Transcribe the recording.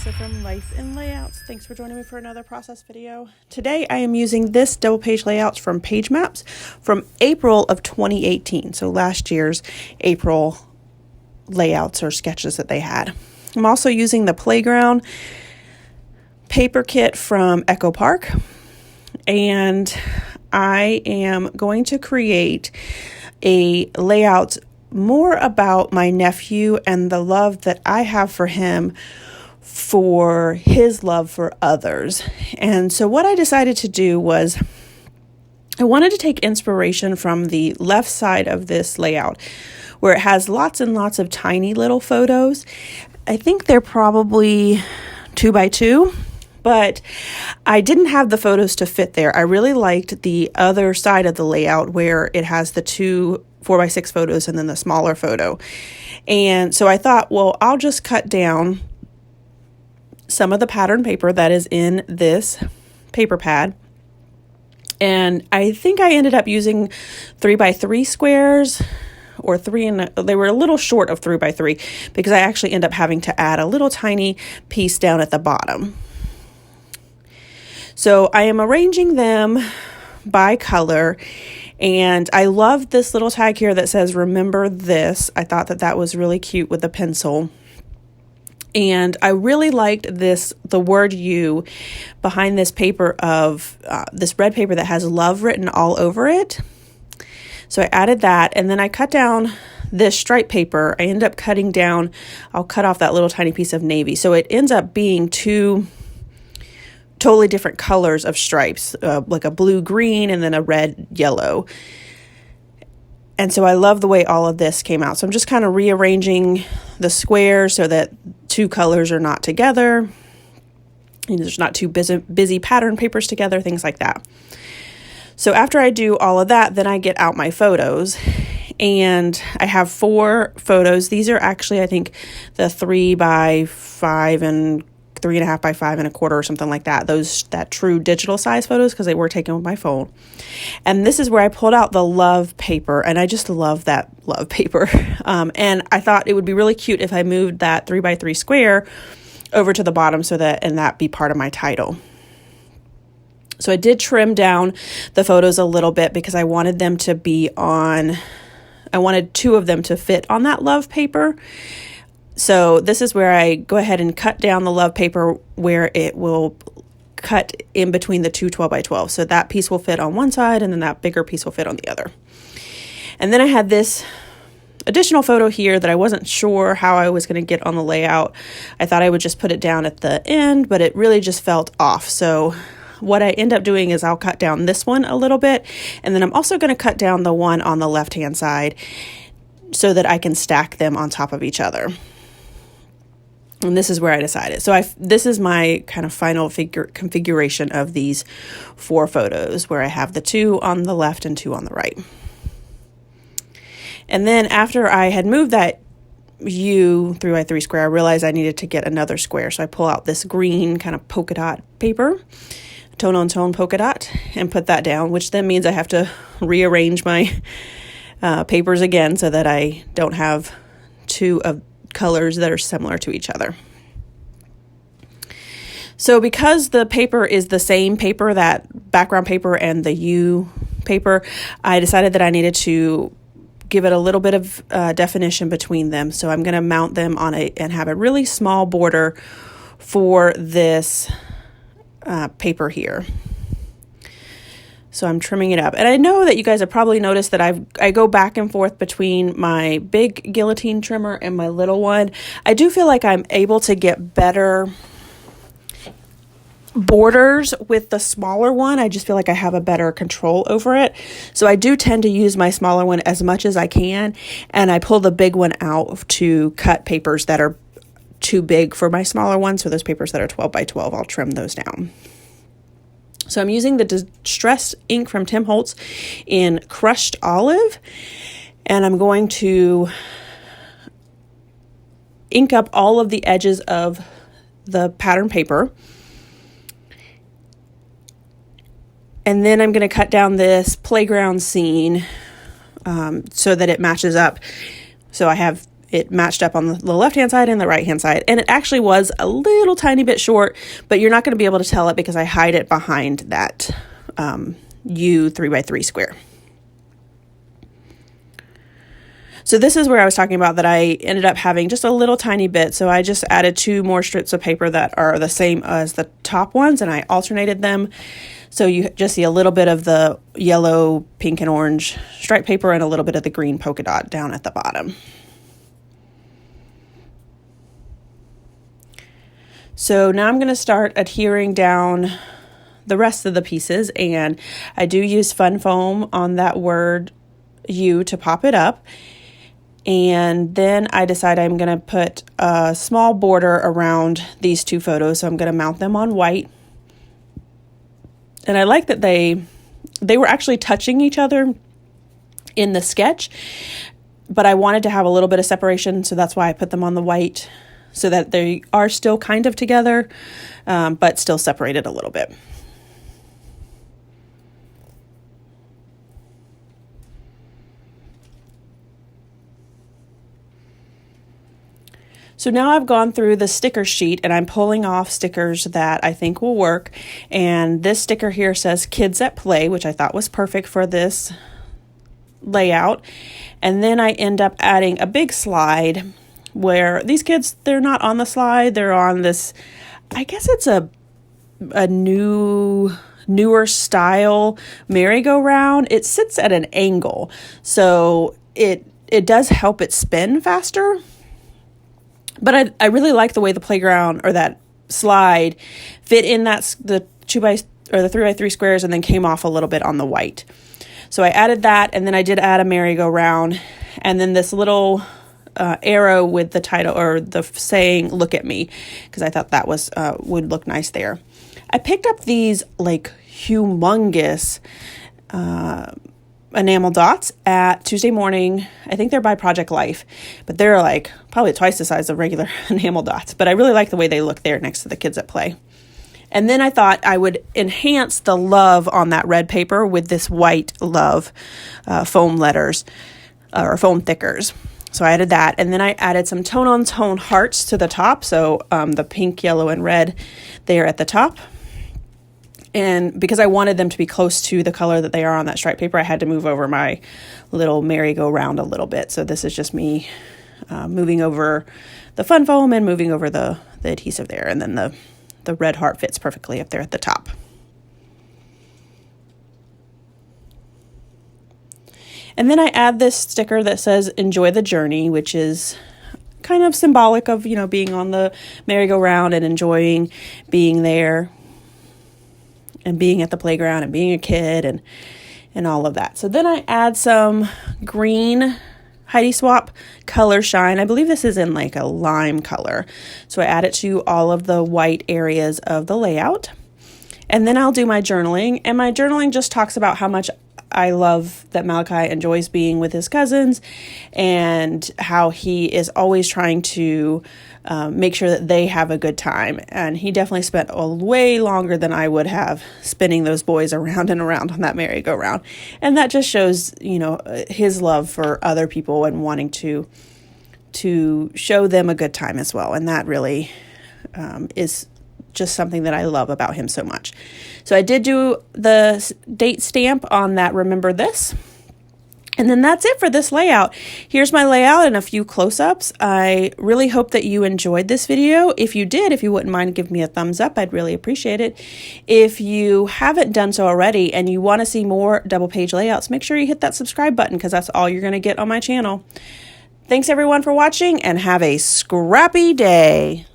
Lisa from Life in Layouts. Thanks for joining me for another process video. Today I am using this double page layouts from Page Maps from April of 2018. So last year's April layouts or sketches that they had. I'm also using the Playground paper kit from Echo Park. And I am going to create a layout more about my nephew and the love that I have for him for his love for others. And so what I decided to do was I wanted to take inspiration from the left side of this layout where it has lots and lots of tiny little photos. I think they're probably 2 by 2. But I didn't have the photos to fit there. I really liked the other side of the layout where it has the 2 4x6 photos and then the smaller photo. And so I thought, well, I'll just cut down some of the pattern paper that is in this paper pad. And I think I ended up using 3x3 squares or they were a little short of 3x3 because I actually end up having to add a little tiny piece down at the bottom. So I am arranging them by color, and I love this little tag here that says, remember this. I thought that that was really cute with the pencil. And I really liked the word you behind this paper of this red paper that has love written all over it. So I added that, and then I cut down this stripe paper. I end up cutting down, I'll cut off that little tiny piece of navy. So it ends up being 2 totally different colors of stripes, like a blue-green and then a red-yellow. And so I love the way all of this came out. So I'm just kind of rearranging the squares so that 2 colors are not together. And there's not 2 busy pattern papers together, things like that. So after I do all of that, then I get out my photos. And I have 4 photos. These are actually, I think, the 3 by 5 and 3.5 by 5.25 or something like that. That true digital size photos because they were taken with my phone. And this is where I pulled out the love paper, and I just love that love paper. And I thought it would be really cute if I moved that 3 by 3 square over to the bottom and that be part of my title. So I did trim down the photos a little bit because I wanted them to be I wanted 2 of them to fit on that love paper. So this is where I go ahead and cut down the love paper where it will cut in between the 2 12 by 12. So that piece will fit on one side and then that bigger piece will fit on the other. And then I had this additional photo here that I wasn't sure how I was going to get on the layout. I thought I would just put it down at the end, but it really just felt off. So what I end up doing is I'll cut down this one a little bit, and then I'm also going to cut down the one on the left-hand side so that I can stack them on top of each other. And this is where I decided. So this is my kind of final configuration of these 4 photos where I have the 2 on the left and 2 on the right. And then after I had moved that U 3 by 3 square, I realized I needed to get another square. So I pull out this green kind of polka dot paper, tone on tone polka dot, and put that down, which then means I have to rearrange my papers again so that I don't have 2 of colors that are similar to each other. So because the paper is the same paper, that background paper and the U paper, I decided that I needed to give it a little bit of definition between them. So I'm going to mount them on and have a really small border for this paper here. So I'm trimming it up. And I know that you guys have probably noticed that I go back and forth between my big guillotine trimmer and my little one. I do feel like I'm able to get better borders with the smaller one. I just feel like I have a better control over it. So I do tend to use my smaller one as much as I can. And I pull the big one out to cut papers that are too big for my smaller one. So those papers that are 12 by 12, I'll trim those down. So I'm using the Distress ink from Tim Holtz in Crushed Olive, and I'm going to ink up all of the edges of the pattern paper. And then I'm going to cut down this playground scene so that it matches up. So I have it matched up on the left-hand side and the right-hand side. And it actually was a little tiny bit short, but you're not going to be able to tell it because I hide it behind that U 3x3 square. So this is where I was talking about that I ended up having just a little tiny bit. So I just added 2 more strips of paper that are the same as the top ones, and I alternated them. So you just see a little bit of the yellow, pink, and orange stripe paper and a little bit of the green polka dot down at the bottom. So now I'm going to start adhering down the rest of the pieces, and I do use Fun Foam on that word U to pop it up. And then I decide I'm going to put a small border around these 2 photos. So I'm going to mount them on white. And I like that they were actually touching each other in the sketch, but I wanted to have a little bit of separation. So that's why I put them on the white so that they are still kind of together, but still separated a little bit. So now I've gone through the sticker sheet and I'm pulling off stickers that I think will work. And this sticker here says Kids at Play, which I thought was perfect for this layout. And then I end up adding a big slide where these kids, they're not on the slide. They're on this, I guess it's a newer style merry-go-round. It sits at an angle, so it does help it spin faster. But I really like the way the playground or that slide fit in the 3x3 squares and then came off a little bit on the white. So I added that, and then I did add a merry-go-round, and then this little arrow with the title or the saying "Look at me," because I thought that was would look nice there. I picked up these like humongous enamel dots at Tuesday Morning. I think they're by Project Life, but they're like probably twice the size of regular enamel dots. But I really like the way they look there next to the Kids at Play. And then I thought I would enhance the love on that red paper with this white love foam letters or foam thickers. So I added that, and then I added some tone-on-tone hearts to the top. So the pink, yellow, and red there at the top. And because I wanted them to be close to the color that they are on that stripe paper, I had to move over my little merry-go-round a little bit. So this is just me moving over the Fun Foam and moving over the adhesive there. And then the red heart fits perfectly up there at the top. And then I add this sticker that says "Enjoy the Journey," which is kind of symbolic of, being on the merry-go-round and enjoying being there and being at the playground and being a kid and all of that. So then I add some green Heidi Swapp Color Shine. I believe this is in like a lime color. So I add it to all of the white areas of the layout. And then I'll do my journaling. And my journaling just talks about how much I love that Malachi enjoys being with his cousins and how he is always trying to make sure that they have a good time. And he definitely spent way longer than I would have spinning those boys around and around on that merry-go-round. And that just shows, his love for other people and wanting to show them a good time as well. And that really is just something that I love about him so much. So I did do the date stamp on that Remember This. And then that's it for this layout. Here's my layout and a few close-ups. I really hope that you enjoyed this video. If you did, if you wouldn't mind giving me a thumbs up, I'd really appreciate it. If you haven't done so already and you want to see more double page layouts, make sure you hit that subscribe button because that's all you're going to get on my channel. Thanks everyone for watching and have a scrappy day.